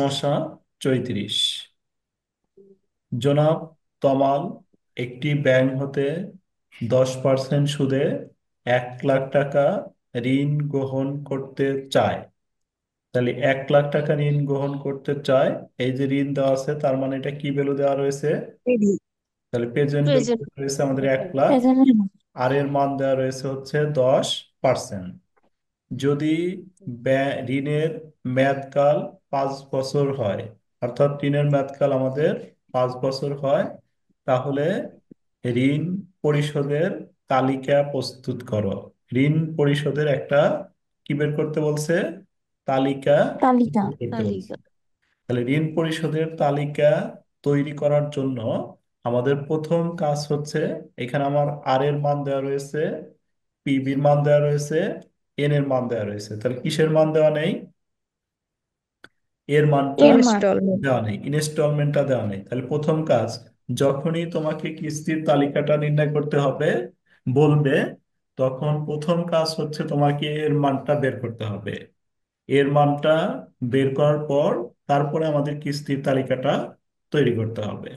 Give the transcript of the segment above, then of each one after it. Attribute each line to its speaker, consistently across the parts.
Speaker 1: সমস্যা 34। জনাব তমাল একটি ব্যাংক হতে 10% সুদে 1 লাখ টাকা ঋণ গ্রহণ করতে চায়। তাহলে 1 লাখ টাকা ঋণ গ্রহণ করতে চায়। এই যে ঋণ দেওয়া আছে তার মানে এটা কি ভ্যালু দেওয়া রয়েছে? তাহলে প্রেজেন্ট ভ্যালু
Speaker 2: প্রেজেন্ট
Speaker 1: রয়েছে আমাদের 1 লাখ। আর এর মান দেওয়া রয়েছে হচ্ছে 10%। যদি ঋণের মেয়াদকাল 5 বছর হয়, অর্থাৎ ঋণের মেয়াদকাল আমাদের 5 বছর হয়, তাহলে ঋণ পরিশোধের তালিকা প্রস্তুত করো। ঋণ পরিশোধের একটা কি বের করতে বলছে? তালিকা
Speaker 2: তালিকা।
Speaker 1: বের করতে বলছে।
Speaker 2: তালিকা।
Speaker 1: তাহলে ঋণ পরিশোধের তালিকা তৈরি করার জন্য আমাদের প্রথম কাজ হচ্ছে, এখানে আমার আর এর মান দেওয়া রয়েছে, পিবির মান দেওয়া রয়েছে, এন এর মান দেওয়া রয়েছে। তাহলে কিসের মান দেওয়া নেই? এর মানটা
Speaker 2: এর মান।
Speaker 3: ইনস্টলমেন্ট।
Speaker 1: দেওয়া নেই, ইনস্টলমেন্টটা দেওয়া নেই। তাহলে প্রথম কাজ, যখনই তোমাকে কিস্তির তালিকাটা নির্ণয় করতে হবে বলবে, তখন প্রথম কাজ হচ্ছে তোমাকে এর মানটা বের করতে হবে। এর মানটা বের করার পর তারপরে আমাদের কিস্তির তালিকাটা তৈরি করতে হবে।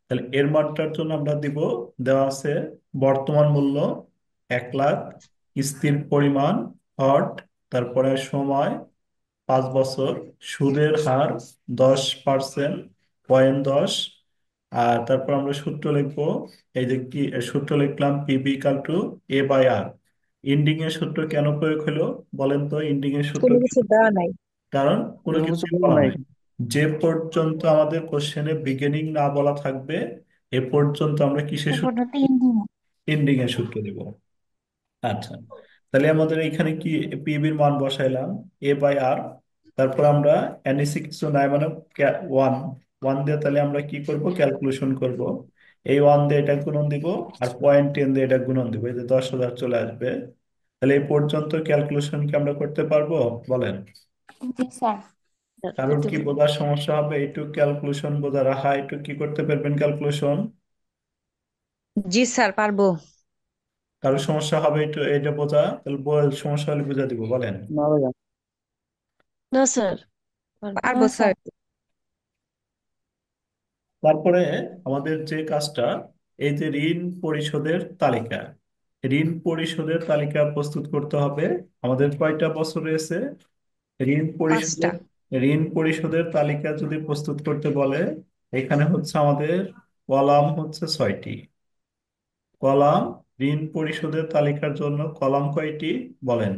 Speaker 1: তাহলে এর মানটার জন্য আমরা দিব, দেওয়া আছে বর্তমান মূল্য 1 লাখ, কিস্তির পরিমাণ হট, তারপরে সময় 5 বছর, সুদের হার 10%, পয়েন্ট 10। আর তারপর আমরা সূত্র লিখবো, এই যে কি সূত্র লিখলাম, P B equal to A by R. ইন্ডিং এর সূত্র কেন প্রয়োগ হলো বলেন তো? ইন্ডিং এর সূত্র
Speaker 3: কোনো
Speaker 1: কি?
Speaker 3: কিছু দেওয়া নাই।
Speaker 1: কারণ কোনো
Speaker 4: কোনো কিছু
Speaker 1: কিছু
Speaker 4: বলা
Speaker 1: বলা
Speaker 4: নাই
Speaker 1: নাই। যে পর্যন্ত আমাদের কোশ্চেনে বিগিনিং না বলা থাকবে, এ পর্যন্ত আমরা কিসের
Speaker 2: এরপর
Speaker 1: সূত্র?
Speaker 2: 3 দিন।
Speaker 1: এন্ডিং এর সূত্র দেব। আচ্ছা, তাহলে আমাদের এখানে কি পিবির মান বসাইলাম, এ বাই আর। তারপর আমরা এনএসি কিছু নাই মানে ওয়ান, ওয়ান দিয়ে তাহলে আমরা কি করব? ক্যালকুলেশন করব। এই ওয়ান দিয়ে এটা গুণন দিব, আর পয়েন্ট 10 দিয়ে এটা গুণন দিব, এই যে 10,000 চলে আসবে। তাহলে এই পর্যন্ত ক্যালকুলেশন কি আমরা করতে পারবো বলেন?
Speaker 2: জি স্যার।
Speaker 1: কারোর
Speaker 2: করতে
Speaker 1: কি
Speaker 2: পারবো।
Speaker 1: বোঝার সমস্যা হবে? একটু ক্যালকুলেশন বোঝা রাখা, একটু কি করতে পারবেন ক্যালকুলেশন?
Speaker 3: জি স্যার, পারবো।
Speaker 1: কারোর সমস্যা হবে একটু এটা বোঝা? তাহলে সমস্যা হলে বুঝা দিব, বলেন।
Speaker 4: না ভাইয়া।
Speaker 2: না স্যার। পারবো না
Speaker 3: পারবো
Speaker 2: স্যার।
Speaker 3: স্যার।
Speaker 1: তারপরে আমাদের যে কাজটা, এই যে ঋণ পরিশোধের তালিকা, ঋণ পরিশোধের তালিকা প্রস্তুত করতে হবে। আমাদের কয়টা বছর রয়েছে ঋণ
Speaker 3: পাঁচটা।
Speaker 1: পরিশোধের? ঋণ পরিশোধের তালিকা যদি প্রস্তুত করতে বলে, এখানে হচ্ছে আমাদের কলাম হচ্ছে 6টি। কলাম, ঋণ পরিশোধের তালিকার জন্য কলাম কয়টি বলেন?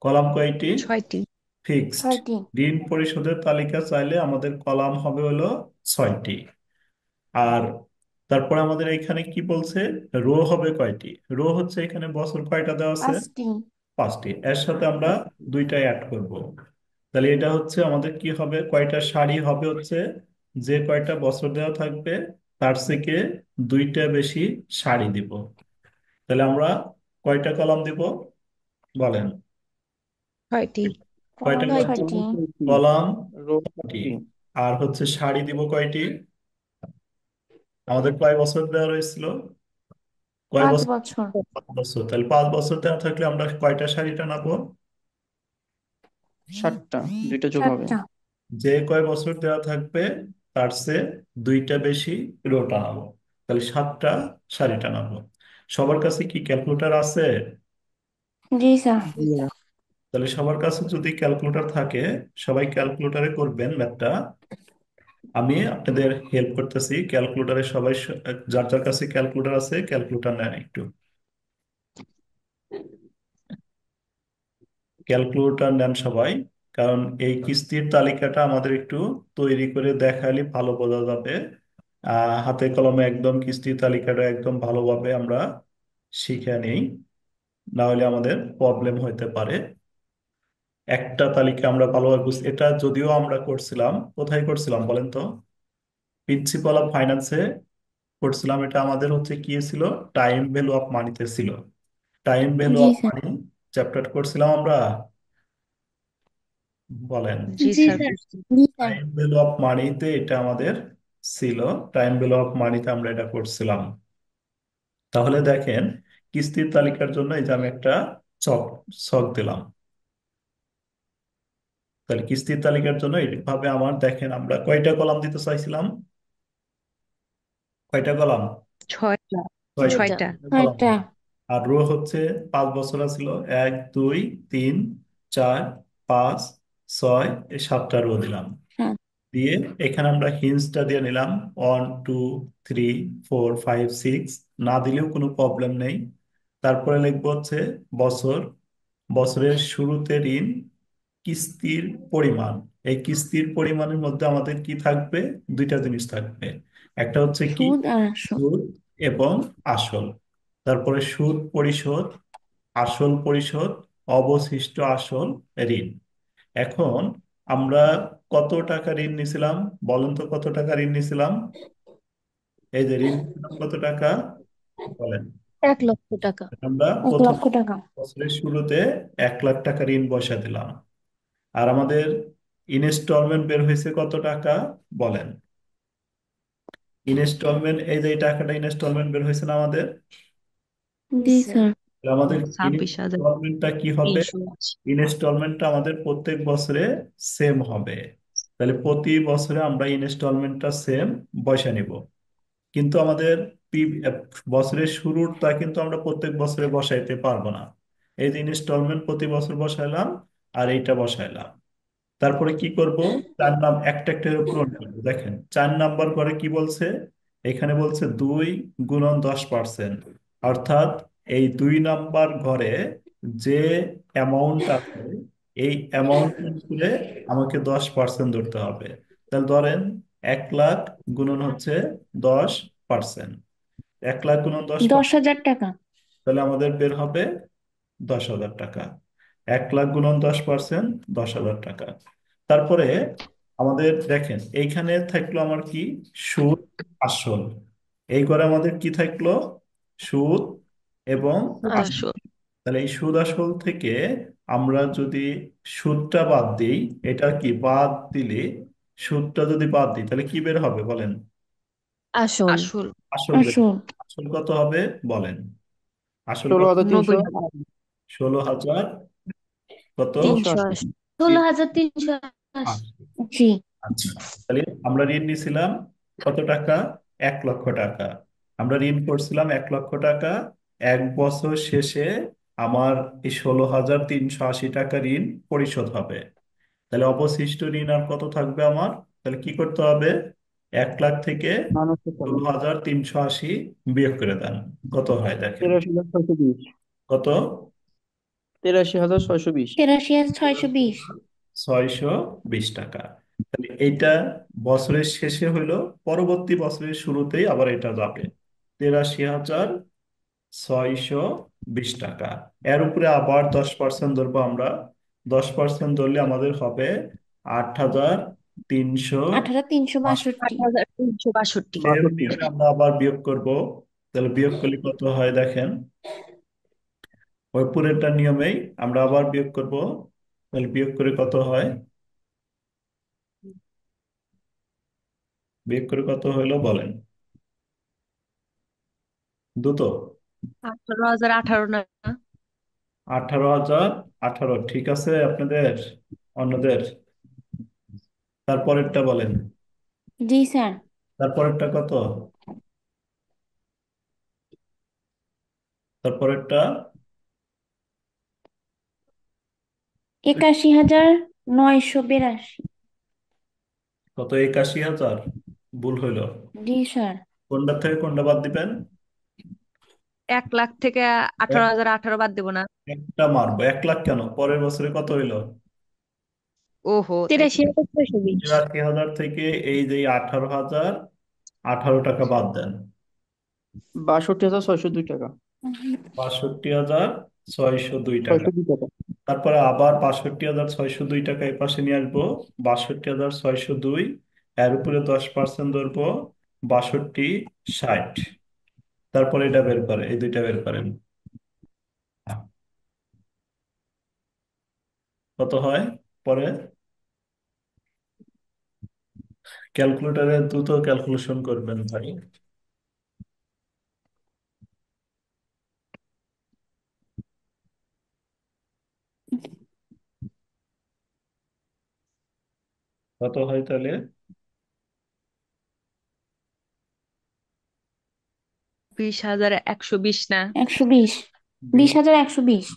Speaker 1: কলাম কয়টি?
Speaker 3: 6টি।
Speaker 1: ফিক্সড।
Speaker 2: 6টি।
Speaker 1: ঋণ পরিশোধের তালিকা চাইলে আমাদের কলাম হবে হলো 6টি। আর তারপরে আমাদের এখানে কি বলছে, রো হবে কয়টি? রো হচ্ছে এখানে বছর কয়টা দেওয়া আছে?
Speaker 2: 5টি।
Speaker 1: 5টি। এর সাথে আমরা দুইটা অ্যাড করব। তাহলে এটা হচ্ছে আমাদের কি হবে, কয়টা সারি হবে হচ্ছে, যে কয়টা বছর দেওয়া থাকবে তার থেকে দুইটা বেশি সারি দিব। তাহলে আমরা কয়টা কলাম দিব বলেন?
Speaker 3: 6টি।
Speaker 1: কয়টা
Speaker 2: কলাম
Speaker 1: কলাম?
Speaker 2: 6টি।
Speaker 1: কলাম
Speaker 4: রো
Speaker 1: 6টি।
Speaker 4: 3।
Speaker 1: আর হচ্ছে সারি দিব কয়টি? আমাদের কয় বছর দেওয়া রয়েছিল? কয়
Speaker 2: 5
Speaker 1: বছর?
Speaker 2: বছর।
Speaker 1: 5 বছর। তাহলে 5 বছর দেওয়া থাকলে আমরা কয়টা সারি টানাবো?
Speaker 4: 7টা, দুইটা যোগ হবে।
Speaker 2: 7টা।
Speaker 1: যে কয় বছর দেওয়া থাকবে তার চেয়ে দুইটা বেশি রো টানাবো। তাহলে 7টা সারি টানাবো। সবার কাছে কি ক্যালকুলেটর আছে?
Speaker 2: জি স্যার।
Speaker 4: জি ভাইয়া।
Speaker 1: তাহলে সবার কাছে যদি ক্যালকুলেটর থাকে, সবাই ক্যালকুলেটরে করবেন ম্যাথটা। আমি আপনাদের হেল্প করতেছি ক্যালকুলেটরে। সবাই যার যার কাছে ক্যালকুলেটর আছে ক্যালকুলেটর নেন একটু। ক্যালকুলেটর নেন সবাই, কারণ এই কিস্তির তালিকাটা আমাদের একটু তৈরি করে দেখালে ভালো বোঝা যাবে। হাতে কলমে একদম কিস্তির তালিকাটা একদম ভালোভাবে আমরা শিখে নিই, না হলে আমাদের প্রবলেম হতে পারে। একটা তালিকা আমরা ভালোভাবে এটা যদিও আমরা করছিলাম, কোথায় করছিলাম বলেন তো? প্রিন্সিপাল অফ ফাইন্যান্সে করছিলাম। এটা আমাদের হচ্ছে কি ছিল? টাইম ভ্যালু অফ মানিতে ছিল। Time value
Speaker 2: G
Speaker 1: of
Speaker 2: sir.
Speaker 1: Money chapter করছিলাম আমরা, বলেন।
Speaker 3: জি
Speaker 2: জি
Speaker 3: স্যার,
Speaker 2: স্যার।
Speaker 3: বুঝছি।
Speaker 2: জি স্যার।
Speaker 1: টাইম ভ্যালু অফ মানিতে এটা আমাদের ছিল। টাইম ভ্যালু অফ মানিতে আমরা এটা করছিলাম। তাহলে দেখেন, কিস্তির তালিকার জন্য এই যে আমি একটা ছক ছক দিলাম। তাহলে কিস্তির তালিকার জন্য এইভাবে আমার দেখেন আমরা কয়টা কলাম দিতে চাইছিলাম, কয়টা কলাম,
Speaker 3: ছয়টা।
Speaker 1: ছয়টা
Speaker 2: ছয়টা।
Speaker 3: ছয়টা।
Speaker 1: কলাম।
Speaker 2: ছয়টা।
Speaker 1: আর রো হচ্ছে 5 বছর ছিল, 1 2 3 4 5 6, এই 7টা রো দিলাম।
Speaker 2: হ্যাঁ।
Speaker 1: দিয়ে এখানে আমরা হিন্টসটা দিয়ে নিলাম 1 2 3 4 5 6, না দিলেও কোনো প্রবলেম নেই। তারপরে লিখবো হচ্ছে বছর, বছরের শুরুতে ঋণ, কিস্তির পরিমাণ। এই কিস্তির পরিমাণের মধ্যে আমাদের কি থাকবে, দুইটা জিনিস থাকবে। একটা হচ্ছে কি,
Speaker 2: সুদ আর আসল।
Speaker 1: সুদ এবং আসল। তারপরে সুদ পরিশোধ, আসল পরিশোধ, অবশিষ্ট আসল ঋণ। এখন আমরা কত টাকা ঋণ নিছিলাম, বলেন তো কত টাকা ঋণ নিছিলাম? এই যে ঋণ নিছিলাম কত টাকা, বলেন।
Speaker 2: 1 লক্ষ টাকা।
Speaker 1: আমরা
Speaker 2: এক
Speaker 1: প্রথম
Speaker 2: লক্ষ টাকা
Speaker 1: বছরের শুরুতে 1 লাখ টাকা ঋণ বসা দিলাম। আর আমাদের ইনস্টলমেন্ট বের হয়েছে কত টাকা, বলেন। ইনস্টলমেন্ট, এই যে এই টাকাটা ইনস্টলমেন্ট বের হয়েছে না আমাদের,
Speaker 2: জি স্যার।
Speaker 1: তাহলে আমাদের
Speaker 3: 26,000।
Speaker 1: ইনস্টলমেন্টটা কি হবে,
Speaker 3: 380।
Speaker 1: ইনস্টলমেন্টটা আমাদের প্রত্যেক বছরে সেম হবে। তাহলে প্রতি বছরে আমরা ইনস্টলমেন্টটা সেম বসে নিব। কিন্তু আমাদের বছরের শুরুরটা কিন্তু আমরা প্রত্যেক বছরে বসাইতে পারবো না। এই যে ইনস্টলমেন্ট প্রতি বছর বসাইলাম, আর এইটা বসাইলাম। তারপরে কি করব, চার নাম একটা একটা করে পূরণ করবো। দেখেন 4 নাম্বার করে কি বলছে, এখানে বলছে 2 × 10%। অর্থাৎ এই 2 নাম্বার ঘরে যে অ্যামাউন্ট আছে, এই অ্যামাউন্ট করে আমাকে 10% ধরতে হবে। তাহলে ধরেন 1 লাখ গুণন হচ্ছে 10%, 1 লাখ গুণন দশ
Speaker 2: 10,000 টাকা।
Speaker 1: তাহলে আমাদের বের হবে 10,000 টাকা। 1 লাখ গুণন 10%, 10,000 টাকা। তারপরে আমাদের দেখেন এইখানে থাকলো আমার কি, সুদ, আসল। এই করে আমাদের কি থাকলো, সুদ এবং আসল।
Speaker 3: আসল।
Speaker 1: তাহলে এই সুদ আসল থেকে আমরা যদি সুদটা বাদ দিই, এটা কি বাদ দিলে, সুদটা যদি বাদ দিই তাহলে কি বের হবে বলেন,
Speaker 2: আসল।
Speaker 3: আসল।
Speaker 1: আসল বের
Speaker 2: আসল।
Speaker 1: হবে। আসল কত হবে বলেন, আসল
Speaker 4: ষোলো
Speaker 1: কত,
Speaker 4: হাজার তিনশো
Speaker 3: 90,000।
Speaker 1: 16,000 কত,
Speaker 4: তিনশো
Speaker 3: 380।
Speaker 4: আশি
Speaker 2: 16,380।
Speaker 1: আশি।
Speaker 2: জি।
Speaker 1: আচ্ছা, তাহলে আমরা ঋণ নিয়েছিলাম কত টাকা, 1 লক্ষ টাকা। আমরা ঋণ করছিলাম 1 লক্ষ টাকা। 1 বছর শেষে আমার এই 16,380 টাকা ঋণ পরিশোধ হবে। তাহলে অবশিষ্ট ঋণ আর কত থাকবে আমার, তাহলে কি করতে হবে, 1 লাখ থেকে
Speaker 4: মানুষের
Speaker 1: ষোলো
Speaker 4: চলে
Speaker 1: হাজার তিনশো আশি বিয়োগ করে দেন, কত হয় দেখেন,
Speaker 4: 83,620।
Speaker 1: কত,
Speaker 4: 83,620।
Speaker 2: 83,620।
Speaker 1: 620 টাকা। তাহলে এইটা বছরের শেষে হইলো, পরবর্তী বছরের শুরুতেই আবার এটা যাবে 83,620 টাকা। এর উপরে আবার 10% ধরবো আমরা। 10% ধরলে আমাদের হবে 8,362।
Speaker 2: 18,362।
Speaker 3: 8,362।
Speaker 1: সেম নিয়মে আমরা আবার বিয়োগ করব। তাহলে বিয়োগ করলে কত হয় দেখেন, ওই পুরোটা নিয়মেই আমরা আবার বিয়োগ করব। তাহলে বিয়োগ করে কত হয়, বিয়োগ করে কত হইলো বলেন, দ্রুত।
Speaker 3: 18,018 না?
Speaker 1: 18,018, ঠিক আছে আপনাদের, অন্যদের? তারপরেরটা বলেন,
Speaker 2: জি স্যার।
Speaker 1: তারপরেরটা কত, তারপরেরটা
Speaker 2: 81,982।
Speaker 1: কত, 81,000, ভুল হইলো।
Speaker 2: জি স্যার।
Speaker 1: কোনটা থেকে কোনটা বাদ দিবেন,
Speaker 3: 1 লাখ থেকে
Speaker 1: এক
Speaker 3: 18,018 বাদ দেবো না?
Speaker 1: একটা মারবো, 1 লাখ কেন, পরের বছরে কত হইলো,
Speaker 3: ওহো, তাই
Speaker 2: তিরাশি
Speaker 3: তো।
Speaker 2: হাজার ছয়শো বিশ
Speaker 1: 83,000 থেকে এই যে 18,018 টাকা বাদ দেন,
Speaker 4: 62,602 টাকা।
Speaker 1: 62,602 টাকা।
Speaker 4: 602 টাকা।
Speaker 1: তারপরে আবার 62,602 টাকা এই পাশে নিয়ে আসবো, 62,602, এর উপরে 10% ধরবো, 62,60। তারপরে এটা বের করে, এই দুইটা বের করেন, কত হয় পরে, ক্যালকুলেটরে দ্রুত ক্যালকুলেশন করবেন ভাই। কত হয় তাহলে?
Speaker 3: 20,120 না?
Speaker 2: 120। বিশ
Speaker 1: বি-
Speaker 2: হাজার 120।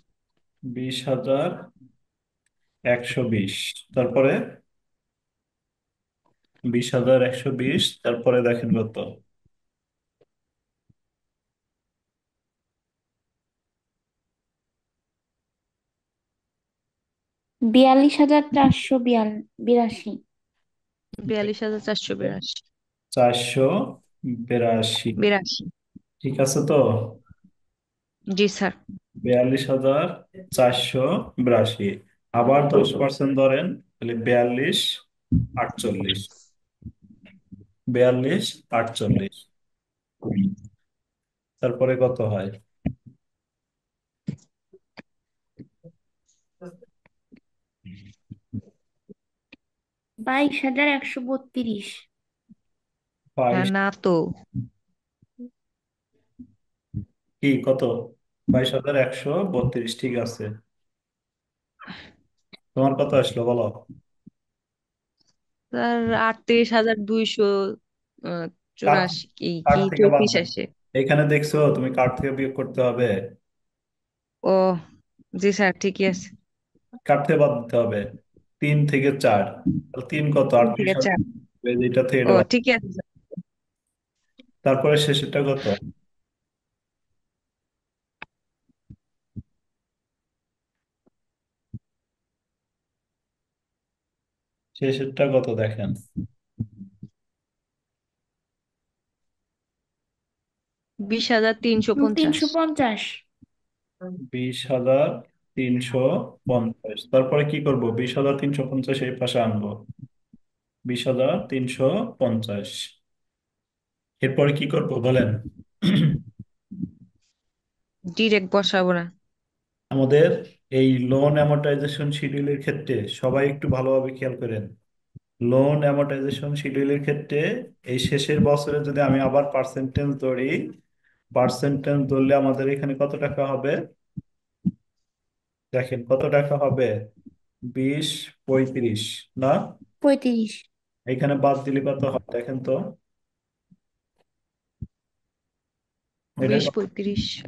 Speaker 1: 20,120। তারপরে 20,120, তারপরে দেখেন কত।
Speaker 2: 42,482।
Speaker 3: 42,482।
Speaker 1: 482।
Speaker 3: 82।
Speaker 1: ঠিক আছে তো?
Speaker 3: জি স্যার।
Speaker 1: 42,482। আবার 10% ধরেন, তাহলে 42,48। 42,48। তারপরে কত হয়?
Speaker 2: 22,132।
Speaker 3: হ্যাঁ,
Speaker 1: বাইশ।
Speaker 3: না তো।
Speaker 1: কি কত? 22,132, ঠিক আছে। তোমার কত আসলো বলো?
Speaker 3: স্যার, 38,200
Speaker 1: কার
Speaker 3: 84 কি
Speaker 1: কার
Speaker 3: কি
Speaker 1: থেকে বাদ
Speaker 3: 34
Speaker 1: দেন?
Speaker 3: আসে।
Speaker 1: এখানে দেখছো তুমি, কার থেকে বিয়োগ করতে হবে।
Speaker 3: ও, জি স্যার, ঠিকই আছে।
Speaker 1: কার থেকে বাদ দিতে হবে? 3 থেকে 4। তাহলে 3 কত?
Speaker 3: 3 থেকে 4।
Speaker 1: 38,000। এটা থেকে
Speaker 3: ও,
Speaker 1: এটা বাদ।
Speaker 3: ঠিকই আছে স্যার।
Speaker 1: তারপরে শেষেরটা কত? শেষেরটা কত দেখেন।
Speaker 3: 20,350।
Speaker 2: 350।
Speaker 1: 20,350। তারপরে কি করব? 20,350 এই পাশে আনবো। 20,350। এরপরে কি করব বলেন?
Speaker 3: ডিরেক্ট বসাবো না?
Speaker 1: আমাদের এই লোন অ্যামortization শিডিউলের ক্ষেত্রে সবাই একটু ভালোভাবে খেয়াল করেন। লোন অ্যামortization শিডিউলের ক্ষেত্রে এই শেষের বছরে যদি আমি আবার পার্সেন্টেজ ধরি, পার্সেন্টেজ ধরলে আমাদের এখানে কত টাকা হবে? দেখেন কত টাকা হবে। 20, 35 না?
Speaker 2: 35।
Speaker 1: এখানে বাদ দিলে কত হয় দেখেন তো। এটা
Speaker 3: 20, 35।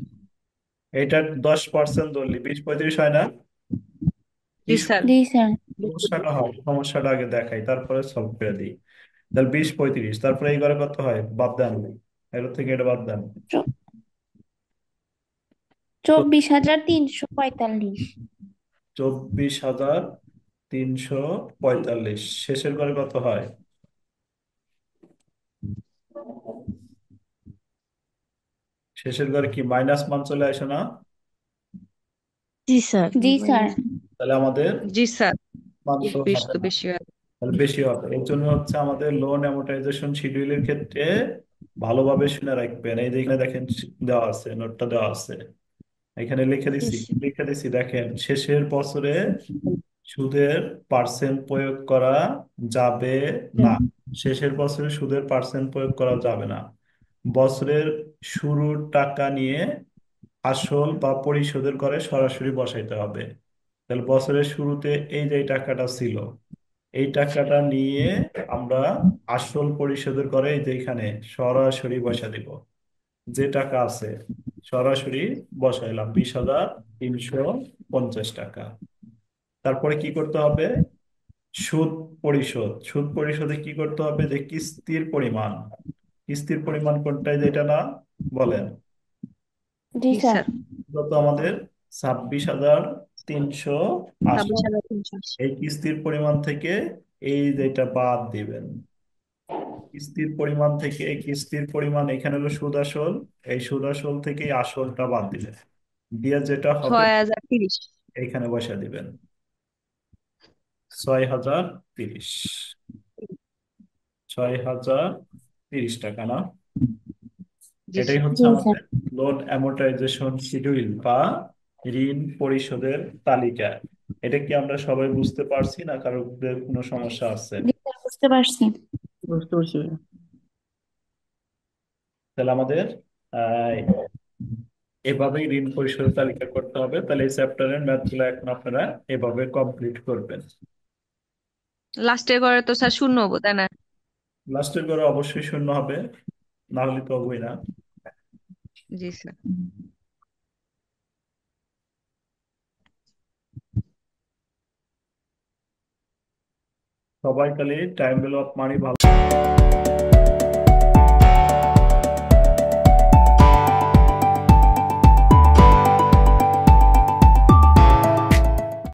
Speaker 1: এটা 10% ধরলে 20, 35 হয় না? কি
Speaker 3: জি স্যার।
Speaker 2: জি স্যার।
Speaker 1: সমস্যাটা হয়, সমস্যাটা আগে দেখাই তারপরে সলভ করে দিই। তাহলে 20, 35, তারপরে এই ঘরে কত হয় বাদ দেন। এটা থেকে এটা বাদ দেন।
Speaker 2: চৌ-
Speaker 1: তো
Speaker 2: 24,345।
Speaker 1: 24,345। শেষের ঘরে কত হয়? শেষের ঘরে কি মাইনাস মান চলে আসে না?
Speaker 2: জি স্যার। জি স্যার।
Speaker 1: তাহলে আমাদের
Speaker 3: জি স্যার।
Speaker 1: মান তো
Speaker 3: 20
Speaker 1: হবে
Speaker 3: তো
Speaker 1: না।
Speaker 3: বেশি হয়।
Speaker 1: তাহলে বেশি হবে, এর জন্য হচ্ছে আমাদের লোন অ্যামortization শিডিউলের ক্ষেত্রে ভালোভাবে শুনে রাখবেন। এই যে এখানে দেখেন দেওয়া আছে, নোটটা দেওয়া আছে, এখানে লিখে
Speaker 2: জি
Speaker 1: দিছি,
Speaker 2: স্যার।
Speaker 1: লিখে দিছি দেখেন, শেষের বছরে সুদের পার্সেন্ট প্রয়োগ করা যাবে না। শেষের বছরে সুদের পার্সেন্ট প্রয়োগ করা যাবে না। বছরের শুরুর টাকা নিয়ে আসল বা পরিশোধের করে সরাসরি বসাইতে হবে। তাহলে বছরের শুরুতে এই যে টাকাটা ছিল, এই টাকাটা নিয়ে আমরা আসল পরিশোধের করে এই যে এখানে সরাসরি বসা দিব। যে টাকা আছে সরাসরি বসাইলাম, 20,350 টাকা। তারপরে কি করতে হবে? সুদ পরিশোধ। সুদ পরিশোধে কি করতে হবে? যে কিস্তির পরিমাণ, কিস্তির পরিমাণ কোনটাই যেটা না বলেন।
Speaker 2: জি
Speaker 3: জি
Speaker 2: স্যার।
Speaker 3: স্যার।
Speaker 1: যত আমাদের 26,380।
Speaker 3: 26,380।
Speaker 1: এই কিস্তির পরিমাণ থেকে এই যেটা বাদ দিবেন। কিস্তির পরিমাণ থেকে এই কিস্তির পরিমাণ, এখানে হলো সুদ আসল, এই সুদ আসল থেকে এই আসলটা বাদ দিবেন, দিয়ে যেটা হবে
Speaker 3: 6,030।
Speaker 1: এইখানে বসে দিবেন। 6,030। 6,030 টাকা না?
Speaker 3: জি
Speaker 1: এটাই
Speaker 3: স্যার।
Speaker 1: হচ্ছে
Speaker 2: জি স্যার।
Speaker 1: আমাদের লোন অ্যামortization শিডিউল বা ঋণ পরিশোধের তালিকা। এটা কি আমরা সবাই বুঝতে পারছি না, কারোর কোনো সমস্যা আছে?
Speaker 2: জি স্যার, বুঝতে পারছি।
Speaker 4: বুঝতে পারছি ভাইয়া।
Speaker 1: তাহলে আমাদের আহ এভাবেই ঋণ পরিশোধের তালিকা করতে হবে। তাহলে এই চ্যাপ্টারের ম্যাথগুলো এখন আপনারা এভাবে কমপ্লিট করবেন।
Speaker 3: লাস্টের ঘরে তো স্যার শূন্য হবো, তাই না?
Speaker 1: লাস্টের ঘরে অবশ্যই শূন্য হবে, না হলে তো হবেই না।
Speaker 3: জি স্যার।
Speaker 1: সবাই খালি টাইম ভ্যালু অফ মানি ভালো